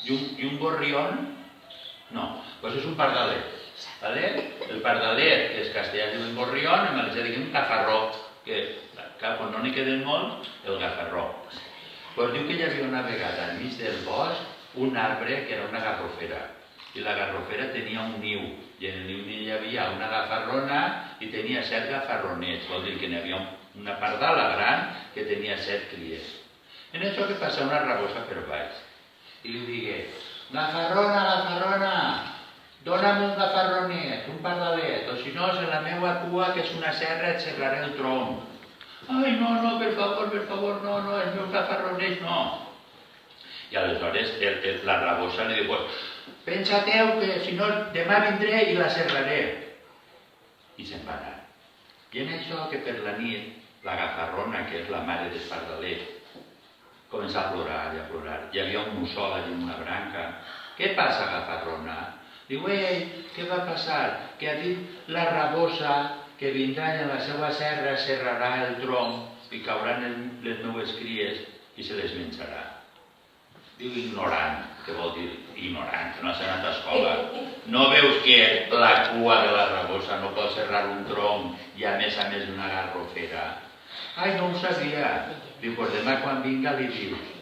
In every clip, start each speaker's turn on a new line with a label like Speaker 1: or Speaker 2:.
Speaker 1: I un gorrión? No, doncs és un pardalet. El pardalet, que és castellà diuen gorrión, en valencià diuen gafarró, que quan no n'hi queden molts, el gafarró. Doncs diu que hi havia una vegada enmig del bosc un arbre que era una garrofera, i la garrofera tenia un niu, i en el niu hi havia una gafarrona i tenia 7 gafarronets, vol dir que n'hi havia una pardala gran que tenia 7 cries. En això que passa una rabosa per baix, i li digué: gafarrona, gafarrona, dona'm un gafarronet, un pardalet, o si no, en la meva cua, que és una serra, et serraré el tronc. Ai, no, per favor, no, els meus gafarronets no. I aleshores la rabosa li diu: pensa-teu que si no demà vindré i la serraré. I se'n va anar. I en això que per la nit la gafarrona, que és la mare del pardalet, comença a plorar i a plorar. Hi havia un mussol allà en una branca. Què passa, gafarrona? Diu: ei, què va passar? Que ha dit la rabosa que vindrà en la seva serra, serrarà el tronc i cauran les meues cries i se les menjarà. Diu: ignorant, que vol dir ignorant, no has anat a escola. No veus que la cua de la rabosa no pot serrar un tronc i a més una garrofera? Ai, no ho sabia. Diu: pues demà quan vinga li dius: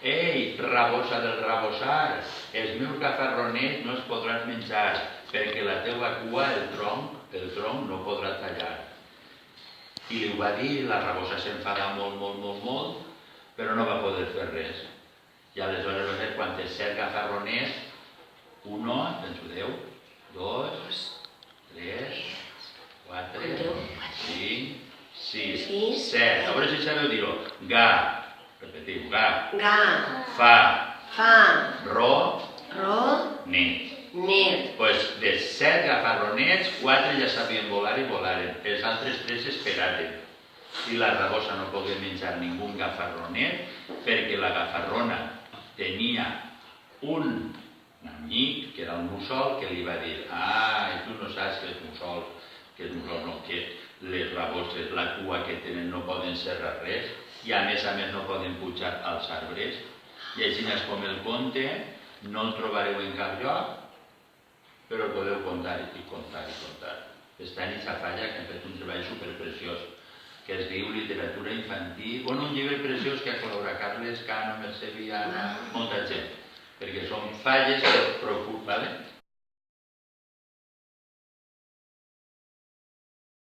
Speaker 1: ei, rabosa del rabossar, els meus gafarronets no els podràs menjar perquè la teua cua, el tronc no podrà tallar. I li ho va dir, la rabosa s'enfada molt, però no va poder fer res. I aleshores va ser quan té 7 gafarronets, 1, penso 10, 2, 3, 4, 5, 6, 7. A veure si sabeu dir-ho. Ga, repetiu, ga. Fa. Ro. Net. Doncs de 7 gafarronets, 4 ja sabien volar i volaren. Els altres 3 esperaven. I la rabosa no podia menjar ningú gafarronet perquè la gafarrona tenia un amic, que era el mussol, que li va dir: ah, tu no saps que és mussol no, que les raboses, la cua que tenen no poden serrar res i a més no poden pujar als arbres. I així és com el conte, no el trobareu en cap lloc, però el podeu contar i contar. Estany i Safalla, que han fet un treball superpreciós, que es diu Literatura Infantil, un llibre preciós que ha col·laborat Carles Cano, Mercè Viana, molta gent, perquè són falles que es preocupen,